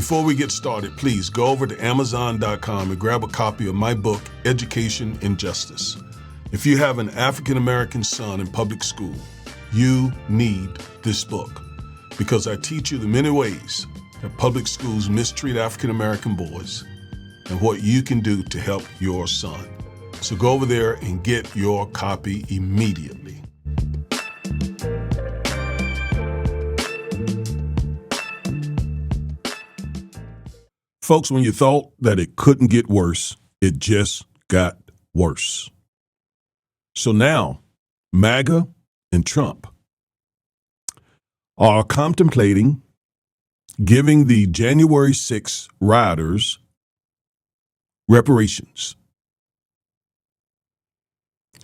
Before we get started, please go over to Amazon.com and grab a copy of my book, Education and Justice. If you have an African-American son in public school, you need this book because I teach you the many ways that public schools mistreat African-American boys and what you can do to help your son. So go over there and get your copy immediately. Folks, when you thought that it couldn't get worse, it just got worse. So now, MAGA and Trump are contemplating giving the January 6th rioters reparations.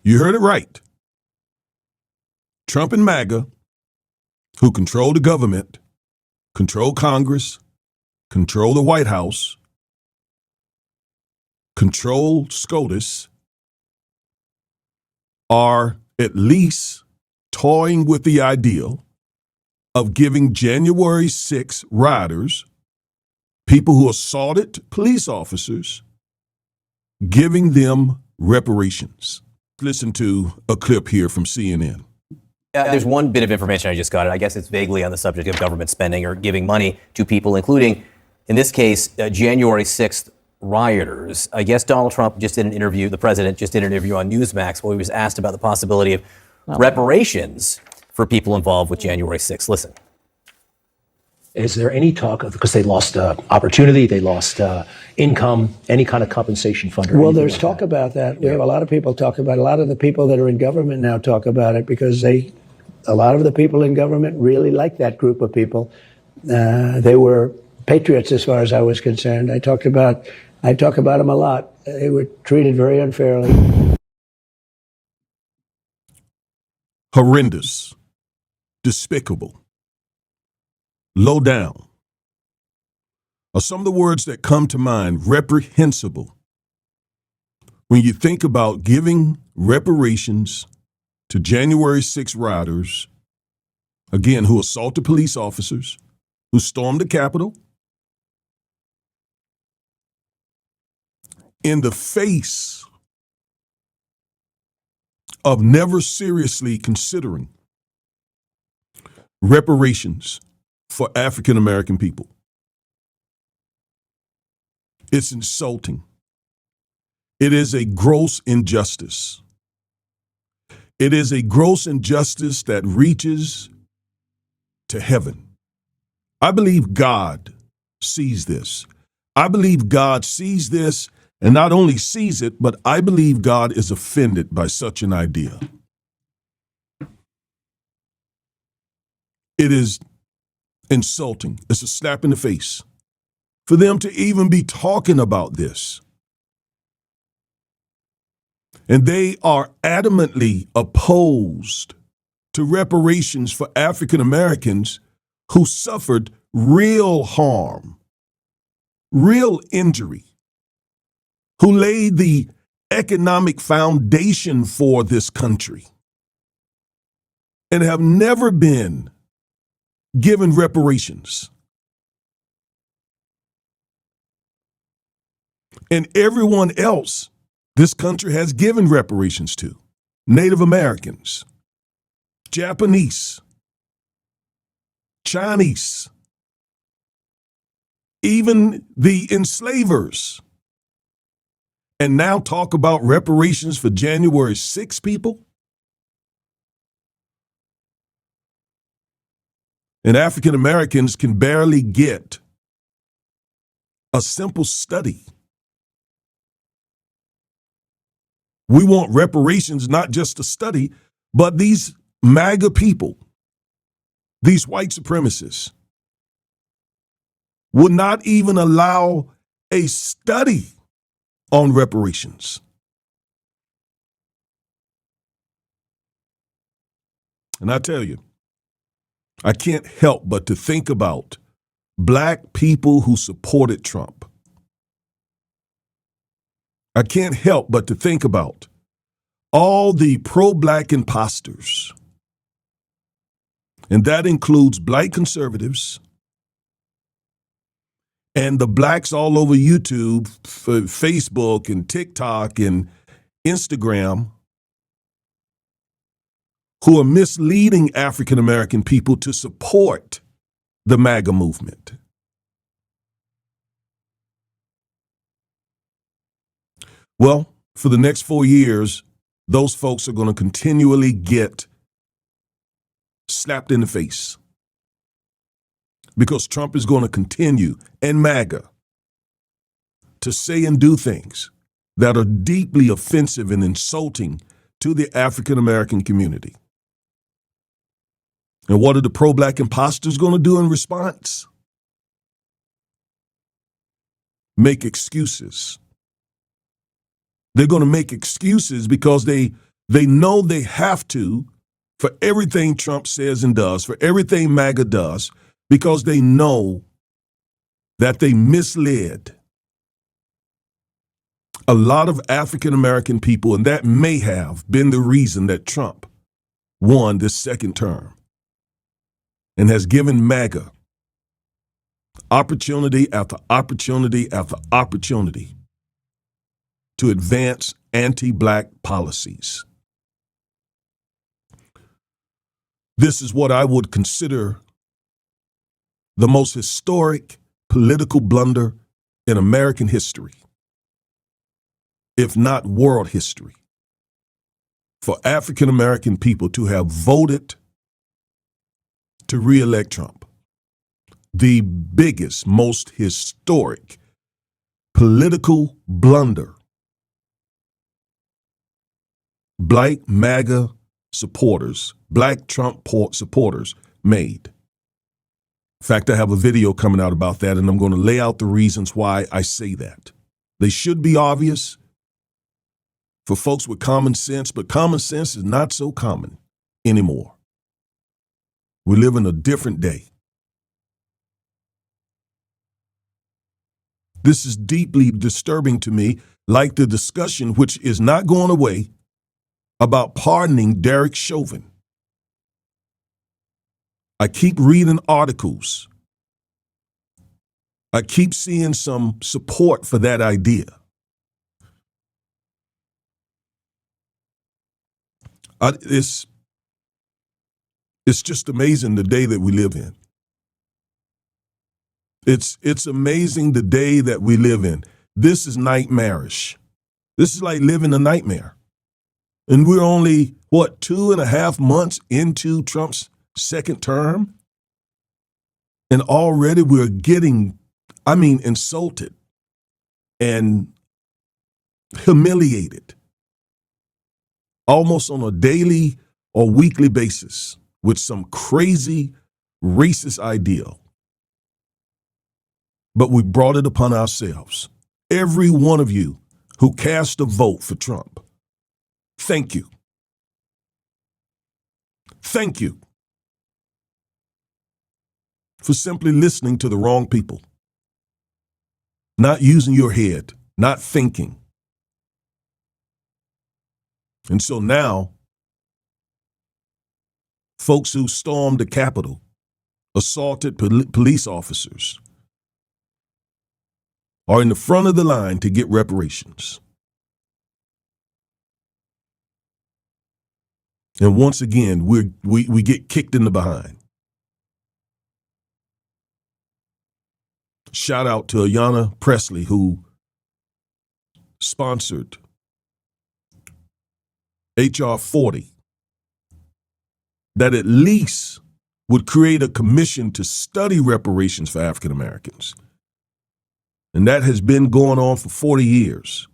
You heard it right. Trump and MAGA, who control the government, control Congress, control the White House, control SCOTUS, are at least toying with the ideal of giving January 6 rioters, people who assaulted police officers, giving them reparations. Listen to a clip here from CNN. There's one bit of information I just got. I guess it's vaguely on the subject of government spending or giving money to people, including, in this case, January 6th rioters. I guess Donald Trump just did an interview, the president just did an interview on Newsmax where he was asked about the possibility of reparations for people involved with January 6th. Listen. Is there any talk of, because they lost opportunity, they lost income, any kind of compensation fund? Well, there's talk about that. We have a lot of people talk about it. A lot of the people that are in government now talk about it because a lot of the people in government really like that group of people. They were patriots as far as I was concerned. I talk about them a lot. They were treated very unfairly. Horrendous, despicable, low down are some of the words that come to mind. Reprehensible. When you think about giving reparations to January 6 rioters, again, who assaulted police officers, who stormed the Capitol, in the face of never seriously considering reparations for African American people. It's insulting. It is a gross injustice. It is a gross injustice that reaches to heaven. I believe God sees this. I believe God sees this, and not only sees it, but I believe God is offended by such an idea. It is insulting. It's a slap in the face for them to even be talking about this. And they are adamantly opposed to reparations for African Americans who suffered real harm, real injury, who laid the economic foundation for this country and have never been given reparations. And everyone else this country has given reparations to: Native Americans, Japanese, Chinese, even the enslavers. And now talk about reparations for January 6 people? And African Americans can barely get a simple study. We want reparations, not just a study, but these MAGA people, these white supremacists, would not even allow a study on reparations. And I tell you, I can't help but to think about black people who supported Trump. I can't help but to think about all the pro-black imposters. And that includes black conservatives, And the blacks all over YouTube, Facebook, and TikTok, and Instagram, who are misleading African American people to support the MAGA movement. Well, for the next 4 years, those folks are going to continually get slapped in the face because Trump is going to continue, and MAGA, to say and do things that are deeply offensive and insulting to the African American community. And what are the pro-black imposters going to do in response? Make excuses. They're going to make excuses because they know they have to for everything Trump says and does, for everything MAGA does, because they know that they misled a lot of African American people, and that may have been the reason that Trump won this second term and has given MAGA opportunity after opportunity after opportunity to advance anti-black policies. This is what I would consider the most historic political blunder in American history, if not world history, for African American people to have voted to re-elect Trump. The biggest, most historic political blunder black MAGA supporters, black Trump supporters made. In fact, I have a video coming out about that, and I'm going to lay out the reasons why I say that. They should be obvious for folks with common sense, but common sense is not so common anymore. We live in a different day. This is deeply disturbing to me, like the discussion, which is not going away, about pardoning Derek Chauvin. I keep reading articles. I keep seeing some support for that idea. It's just amazing the day that we live in. It's amazing the day that we live in. This is nightmarish. This is like living a nightmare. And we're only, 2.5 months into Trump's second term? And already we're getting, insulted and humiliated almost on a daily or weekly basis with some crazy racist ideal. But we brought it upon ourselves. Every one of you who cast a vote for Trump, thank you. Thank you for simply listening to the wrong people, not using your head, not thinking. And so now, folks who stormed the Capitol, assaulted police officers, are in the front of the line to get reparations. And once again, we get kicked in the behind. Shout out to Ayanna Presley, who sponsored H.R. 40, that at least would create a commission to study reparations for African Americans. And that has been going on for 40 years.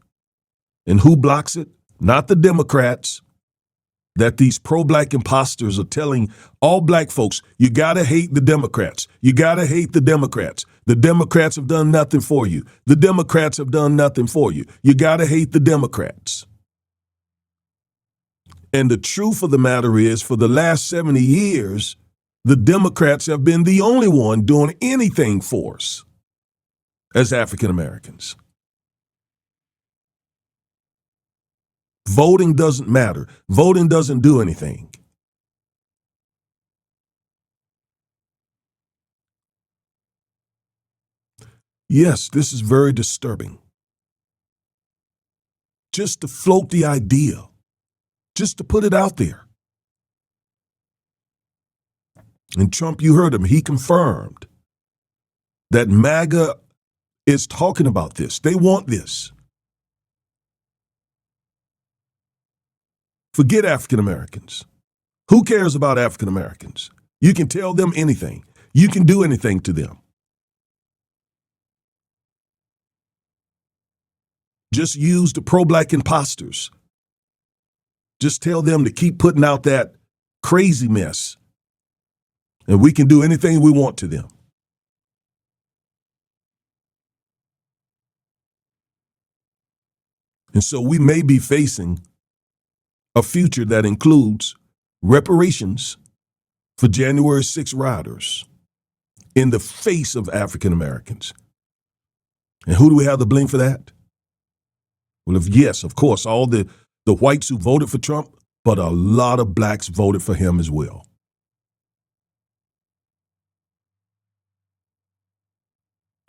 And who blocks it? Not the Democrats, that these pro-black imposters are telling all black folks, you gotta hate the Democrats. You gotta hate the Democrats. The Democrats have done nothing for you. The Democrats have done nothing for you. You gotta hate the Democrats. And the truth of the matter is, for the last 70 years, the Democrats have been the only one doing anything for us as African Americans. Voting doesn't matter. Voting doesn't do anything. Yes, this is very disturbing. Just to float the idea, just to put it out there. And Trump, you heard him, he confirmed that MAGA is talking about this. They want this. Forget African Americans. Who cares about African Americans? You can tell them anything. You can do anything to them. Just use the pro-black imposters. Just tell them to keep putting out that crazy mess. And we can do anything we want to them. And so we may be facing a future that includes reparations for January 6 rioters in the face of African Americans. And who do we have to blame for that? Well, yes, of course, all the whites who voted for Trump, but a lot of blacks voted for him as well.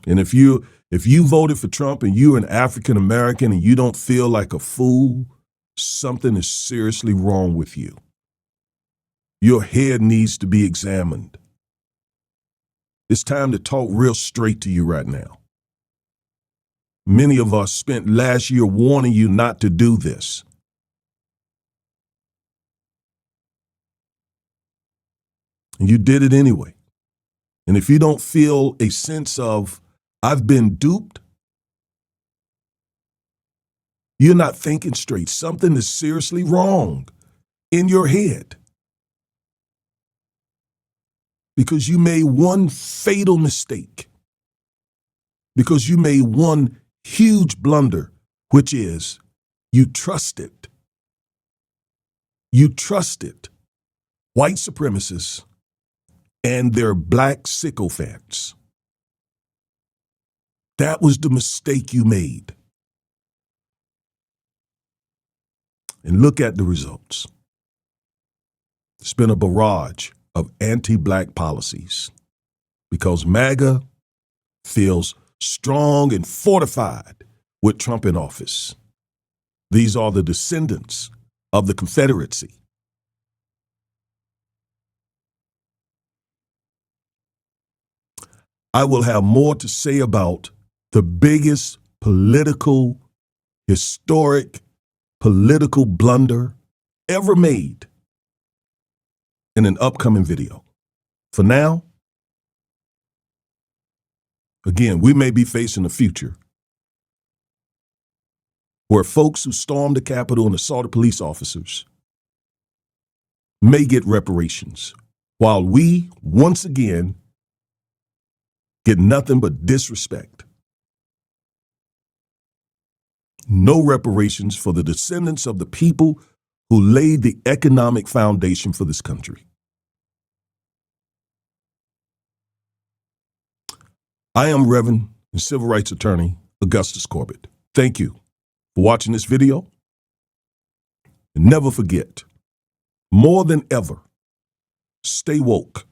And if you voted for Trump and you're an African American and you don't feel like a fool, something is seriously wrong with you. Your head needs to be examined. It's time to talk real straight to you right now. Many of us spent last year warning you not to do this. And you did it anyway. And if you don't feel a sense of, I've been duped, you're not thinking straight. Something is seriously wrong in your head. Because you made one fatal mistake. Because you made one huge blunder, which is you trusted white supremacists and their black sycophants. That was the mistake you made. And look at the results. It's been a barrage of anti-black policies because MAGA feels strong and fortified with Trump in office. These are the descendants of the Confederacy. I will have more to say about the biggest historic political blunder ever made in an upcoming video. For now, again, we may be facing a future where folks who stormed the Capitol and assaulted police officers may get reparations, while we, once again, get nothing but disrespect. No reparations for the descendants of the people who laid the economic foundation for this country. I am Reverend and Civil Rights Attorney Augustus Corbett. Thank you for watching this video. And never forget, more than ever, stay woke.